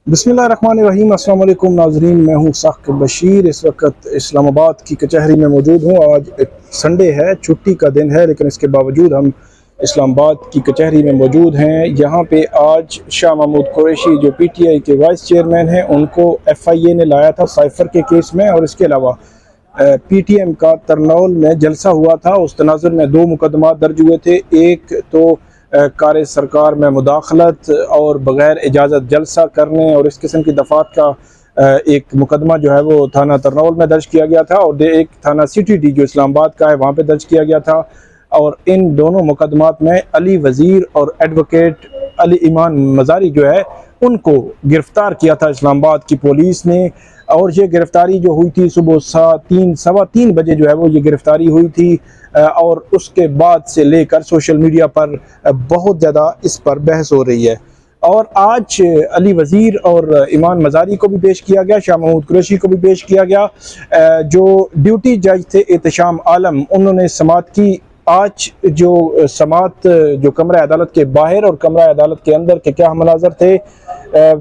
बिस्मिल्लाहिर्रहमानिर्रहीम। अस्सलाम वालेकुम नाज़रीन, मैं हूँ साक़िब बशीर। इस वक्त इस्लामाबाद की कचहरी में मौजूद हूँ। आज एक संडे है, छुट्टी का दिन है, लेकिन इसके बावजूद हम इस्लामाबाद की कचहरी में मौजूद हैं। यहाँ पे आज शाह महमूद कुरैशी जो PTI के वाइस चेयरमैन हैं, उनको FIA ने लाया था साइफ़र के केस में। और इसके अलावा PTM का तरनौल में जलसा हुआ था। उस तनाज़ुर में 2 मुकदमा दर्ज हुए थे। एक तो कार सरकार में मुदाखलत और बग़ैर इजाज़त जलसा करने और इस किस्म की दफ़ात का एक मुकदमा जो है वो थाना तरनौल में दर्ज किया गया था, और एक थाना CTD जो इस्लामाबाद का है वहाँ पे दर्ज किया गया था। और इन दोनों मुकदमात में अली वज़ीर और एडवोकेट अली ईमान मज़ारी जो है उनको गिरफ़्तार किया था इस्लामाबाद की पुलिस ने। और ये गिरफ़्तारी जो हुई थी सुबह 3:15 बजे जो है वो ये गिरफ़्तारी हुई थी। और उसके बाद से लेकर सोशल मीडिया पर बहुत ज़्यादा इस पर बहस हो रही है। और आज अली वज़ीर और ईमान मज़ारी को भी पेश किया गया, शाह महमूद कुरैशी को भी पेश किया गया। जो ड्यूटी जज थे एहतशाम आलम, उन्होंने समाअत की। आज जो समाअत जो कमरा अदालत के बाहर और कमरा अदालत के अंदर के क्या मनाज़र थे,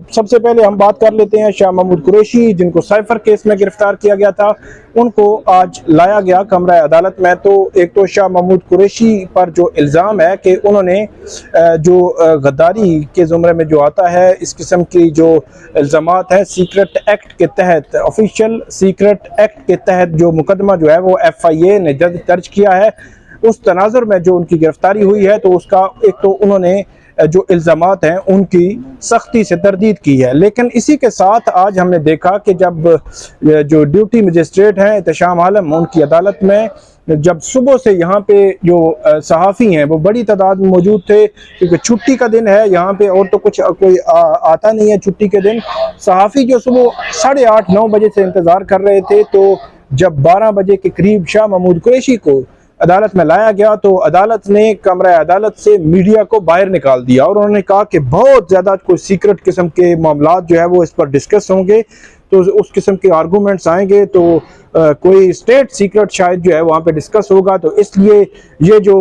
सबसे पहले हम बात कर लेते हैं शाह महमूद कुरैशी जिनको साइफ़र केस में गिरफ़्तार किया गया था। उनको आज लाया गया कमरा अदालत में। तो एक तो शाह महमूद कुरैशी पर जो इल्ज़ाम है कि उन्होंने जो गद्दारी के ज़ुमरे में जो आता है, इस किस्म की जो इल्ज़ामात है सीक्रेट एक्ट के तहत, ऑफिशियल सीक्रेट एक्ट के तहत जो मुकदमा जो है वो FIA ने दर्ज किया है, उस तनाज़ुर में जो उनकी गिरफ़्तारी हुई है, तो उसका एक तो उन्होंने जो इल्ज़ामात हैं उनकी सख्ती से तरदीद की है। लेकिन इसी के साथ आज हमने देखा कि जब जो ड्यूटी मजिस्ट्रेट हैं एहतशाम आलम, उनकी अदालत में जब सुबह से यहाँ पे जो सहाफ़ी हैं वो बड़ी तादाद में मौजूद थे, क्योंकि छुट्टी का दिन है यहाँ पे और तो कुछ कोई आता नहीं है छुट्टी के दिन। सहाफ़ी जो सुबह 8:30-9 बजे से इंतज़ार कर रहे थे, तो जब 12 बजे के करीब शाह महमूद कुरैशी को अदालत में लाया गया, तो अदालत ने कमरा अदालत से मीडिया को बाहर निकाल दिया और उन्होंने कहा कि बहुत ज़्यादा कोई सीक्रेट किस्म के मामलात जो है वो इस पर डिस्कस होंगे, तो उस किस्म के आर्गूमेंट्स आएंगे, तो कोई स्टेट सीक्रेट शायद जो है वहाँ पे डिस्कस होगा, तो इसलिए ये जो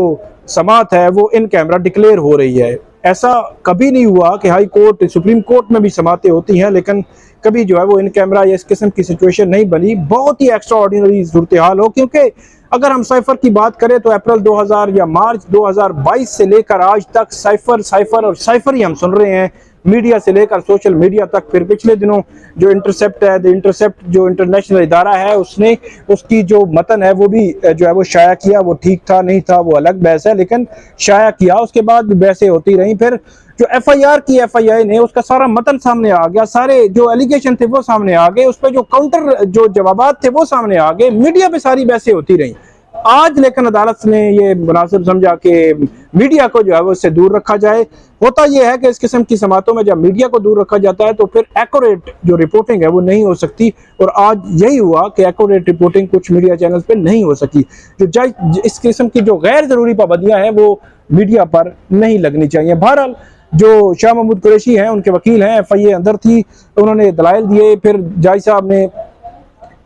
समाअत है वो इन कैमरा डिक्लेयर हो रही है। ऐसा कभी नहीं हुआ कि हाई कोर्ट सुप्रीम कोर्ट में भी समातें होती हैं, लेकिन कभी जो है वो इन कैमरा या इस किस्म की सिचुएशन नहीं बनी। बहुत ही एक्स्ट्रा ऑर्डिनरी सूरत हाल हो, क्योंकि अगर हम साइफ़र की बात करें तो अप्रैल 2000 या मार्च 2022 से लेकर आज तक साइफ़र और साइफ़र ही हम सुन रहे हैं, मीडिया से लेकर सोशल मीडिया तक। फिर पिछले दिनों जो इंटरसेप्ट है, द इंटरसेप्ट जो इंटरनेशनल इदारा है, उसने उसकी जो मतन है वो भी जो है वो शाया किया। वो ठीक था नहीं था वो अलग बहस है, लेकिन शाया किया, उसके बाद भी बहसें होती रहीं। फिर जो FIR की FIA ने, उसका सारा मतन सामने आ गया, सारे जो एलिगेशन थे वो सामने आ गए, उस पर जो काउंटर जो जवाबात थे वो सामने आ गए, मीडिया पे सारी बहसें होती रहीं। आज लेकिन अदालत ने ये मुनासिब समझा कि मीडिया को जो है वो इससे दूर रखा जाए। होता यह है कि इस किस्म की समातों में जब मीडिया को दूर रखा जाता है तो फिर एक्यूरेट जो रिपोर्टिंग है वो नहीं हो सकती, और आज यही हुआ कि एक्यूरेट रिपोर्टिंग कुछ मीडिया चैनल्स पे नहीं हो सकी। जो इस किस्म की जो गैर ज़रूरी पाबंदियां हैं वो मीडिया पर नहीं लगनी चाहिए। बहरहाल जो शाह महमूद कुरैशी हैं, उनके वकील हैं, FIA अंदर थी, उन्होंने दलाइल दिए। फिर जज साहब ने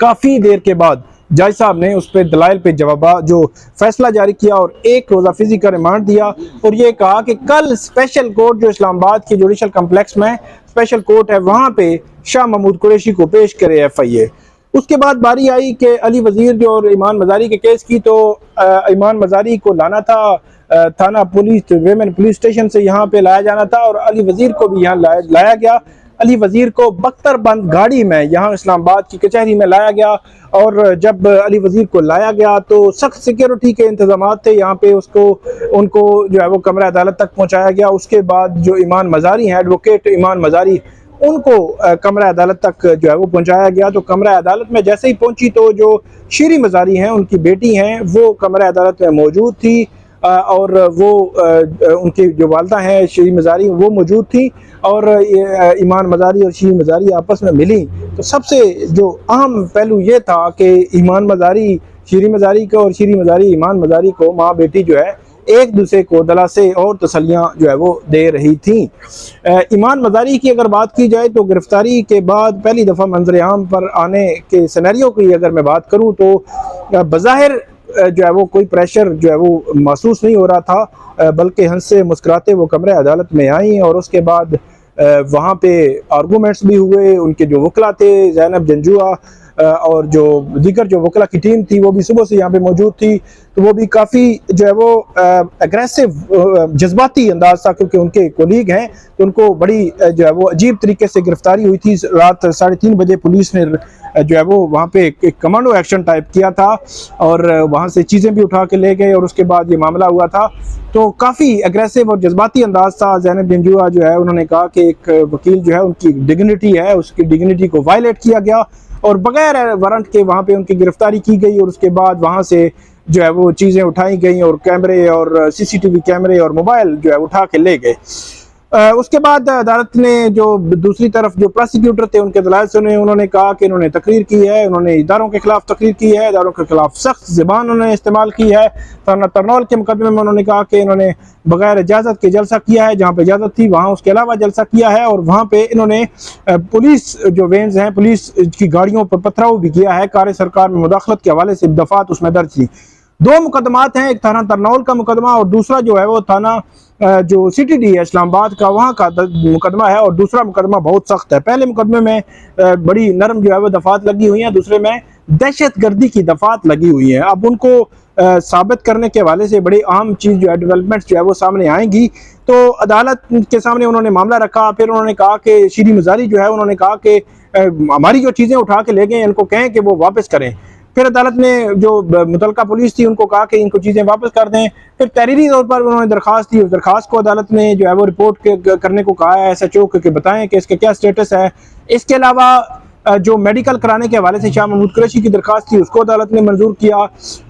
काफ़ी देर के बाद जज साहब ने उस पर दलाइल पे जवाब जो फैसला जारी किया और 1 रोज़ा फिजी का रिमांड दिया, और ये कहा कि कल स्पेशल कोर्ट जो इस्लामाबाद के जुडिशल कम्प्लेक्स में स्पेशल कोर्ट है वहाँ पे शाह महमूद कुरैशी को पेश करे FIA। उसके बाद बारी आई कि अली वज़ीर जो और ईमान मज़ारी के केस की, तो ईमान मज़ारी को लाना था थाना पुलिस वेमेन पुलिस स्टेशन से यहाँ पे लाया जाना था, और अली वज़ीर को भी यहाँ लाया गया। अली वज़ीर को बख्तरबंद गाड़ी में यहाँ इस्लामाबाद की कचहरी में लाया गया, और जब अली वज़ीर को लाया गया तो सख्त सिक्योरिटी के इंतजाम थे यहाँ पे। उनको जो है वो कमरा अदालत तक पहुँचाया गया। उसके बाद जो ईमान मज़ारी हैं, एडवोकेट ईमान मज़ारी, उनको कमरा अदालत तक जो है वो पहुँचाया गया। तो कमरा अदालत में जैसे ही पहुँची तो जो शीरी मज़ारी हैं, उनकी बेटी हैं, वो कमरा अदालत में मौजूद थी, और वो उनकी जो वालदा हैं शीरी मज़ारी, वो मौजूद थी, और ईमान मज़ारी और शीरी मज़ारी आपस में मिली। तो सबसे जो अहम पहलू ये था कि ईमान मज़ारी शीरी मज़ारी को और शीरी मज़ारी ईमान मज़ारी को, माँ बेटी जो है एक दूसरे को दलासे और तसलियाँ जो है वो दे रही थी। ईमान मज़ारी की अगर बात की जाए तो गिरफ़्तारी के बाद पहली दफ़ा मंजर आम पर आने के सिनेरियो की अगर मैं बात करूँ तो बज़ाहिर जो है वो कोई प्रेशर जो है वो महसूस नहीं हो रहा था, बल्कि हंस से मुस्कुराते वो कमरे अदालत में आई, और उसके बाद वहाँ पे आर्गूमेंट्स भी हुए। उनके जो वकला थे, ज़ैनब जंजुआ और जो दीगर जो वकला की टीम थी वो भी सुबह से यहाँ पे मौजूद थी, तो वो भी काफ़ी जो है वो एग्रेसिव जज्बाती अंदाज था, क्योंकि उनके कोलीग हैं, तो उनको बड़ी जो है वो अजीब तरीके से गिरफ्तारी हुई थी। रात 3:30 बजे पुलिस ने जो है वो वहाँ पे एक कमांडो एक्शन टाइप किया था और वहाँ से चीज़ें भी उठा के ले गए और उसके बाद ये मामला हुआ था। तो काफ़ी एग्रेसिव और जज्बाती अंदाज था। ज़ैनब जंजुआ जो है उन्होंने कहा कि एक वकील जो है उनकी डिग्निटी है, उसकी डिग्निटी को वायलेट किया गया और बगैर वारंट के वहाँ पे उनकी गिरफ्तारी की गई और उसके बाद वहाँ से जो है वो चीज़ें उठाई गई और कैमरे और सीसीटीवी कैमरे और मोबाइल जो है उठा के ले गए। उसके बाद अदालत ने जो दूसरी तरफ जो प्रोसिक्यूटर थे उनके दलाल सुने, उन्होंने कहा कि इन्होंने तकरीर की है, उन्होंने इदारों के खिलाफ तकरीर की है, इदारों के खिलाफ सख्त ज़बान उन्होंने इस्तेमाल की है। थाना तरनौल के मुकदमे में उन्होंने कहा कि इन्होंने बगैर इजाज़त के जलसा किया है, जहाँ पे इजाज़त थी वहाँ उसके अलावा जलसा किया है और वहाँ पे इन्होंने पुलिस जो वेन्स हैं, पुलिस की गाड़ियों पर पथराव भी किया है। कार्य सरकार में मुदाखलत के हवाले से दफात उसमें दर्ज थी। 2 मुकदमात हैं, एक थाना तरनौल का मुकदमा और दूसरा जो है वो थाना जो CTD है इस्लामाबाद का, वहाँ का मुकदमा है और दूसरा मुकदमा बहुत सख्त है। पहले मुकदमे में बड़ी नरम जो है वो दफात लगी हुई हैं, दूसरे में दहशतगर्दी की दफात लगी हुई है। अब उनको साबित करने के हवाले से बड़ी अहम चीज़ जो है, डेवलपमेंट्स जो है वो सामने आएंगी। तो अदालत के सामने उन्होंने मामला रखा, फिर उन्होंने कहा कि श्री मजारी जो है उन्होंने कहा कि हमारी जो चीज़ें उठा के ले गए इनको कहें कि वो वापस करें। फिर अदालत ने जो मुतलका पुलिस थी उनको कहा कि इनको चीज़ें वापस कर दें। फिर तहरीरी तौर पर उन्होंने दरख्वास्त दी, उस दरख्वास्त को अदालत ने जो है वो रिपोर्ट करने को कहा है SHO के बताएं कि इसका क्या स्टेटस है। इसके अलावा जो मेडिकल कराने के हवाले से शाह महमूद कुरैशी की दरख्वास्त थी उसको अदालत ने मंजूर किया।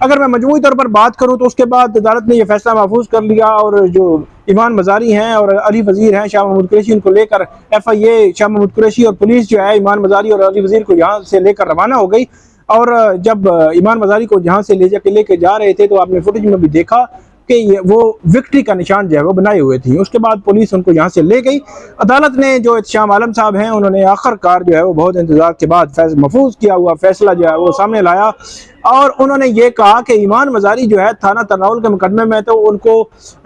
अगर मैं मजमूई तौर पर बात करूँ तो उसके बाद अदालत ने यह फैसला महफूज कर लिया और जो ईमान मजारी हैं और अली वजीर हैं शाह महमूद कुरैशी, उनको लेकर FIA शाह महमूद कुरैशी और पुलिस जो है ईमान मजारी और अली वजीर को यहाँ से लेकर रवाना हो गई। और जब ईमान मजारी को जहाँ से लेके जा रहे थे तो आपने फुटेज में भी देखा कि वो विक्ट्री का निशान जो है वो बनाए हुए थी। उसके बाद पुलिस उनको यहाँ से ले गई। अदालत ने जो एहतशाम आलम साहब हैं उन्होंने आखिरकार जो है वो बहुत इंतजार के बाद महफूज किया हुआ फैसला जो है वो सामने लाया और उन्होंने ये कहा कि ईमान मजारी जो है थाना तरनौल के मुकदमे में तो उनको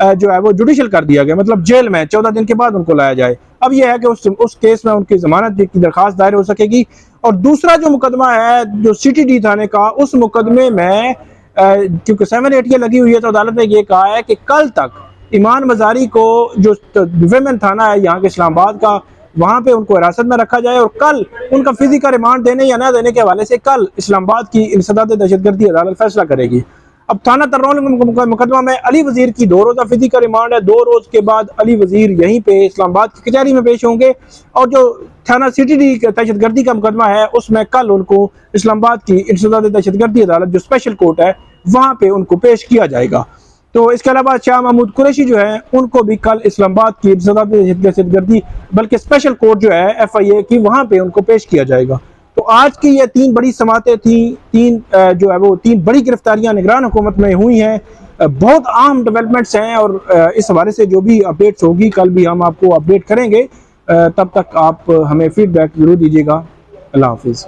जो है वो जुडिशल कर दिया गया, मतलब जेल में 14 दिन के बाद उनको लाया जाए। अब यह है कि उस केस में उनकी जमानत की दरख्वास्त दायर हो सकेगी। और दूसरा जो मुकदमा है जो CTD थाने का, उस मुकदमे में क्योंकि 7-8 ये लगी हुई है तो अदालत ने ये कहा है कि कल तक ईमान मजारी को जो विमेन थाना है यहाँ के इस्लामाबाद का, वहाँ पे उनको हिरासत में रखा जाए और कल उनका फिजिकल रिमांड देने या ना देने के हवाले से कल इस्लामाबाद की इंसदाद दहशतगर्दी अदालत फैसला करेगी। अब थाना तरनौल मुकदमा में अली वजीर की 2 रोज़ा फिजिकल रिमांड है। 2 रोज के बाद अली वजीर यहीं पे इस्लामाबाद की कचहरी में पेश होंगे और जो थाना CTD दहशतगर्दी का मुकदमा है उसमें कल उनको इस्लामाबाद की इंसदाद दहशतगर्दी अदालत जो स्पेशल कोर्ट है वहाँ पे उनको पेश किया जाएगा। तो इसके अलावा शाह महमूद कुरैशी जो है उनको भी कल इस्लामाबाद की इंसदाद दहशतगर्दी बल्कि स्पेशल कोर्ट जो है FIA की, वहाँ पे उनको पेश किया जाएगा। तो आज की ये 3 बड़ी समातें थी, 3 जो है वो 3 बड़ी गिरफ्तारियां निगरान हुकूमत में हुई हैं। बहुत अहम डेवलपमेंट्स हैं और इस हवाले से जो भी अपडेट्स होगी कल भी हम आपको अपडेट करेंगे। तब तक आप हमें फीडबैक जरूर दीजिएगा। अल्लाह हाफिज़।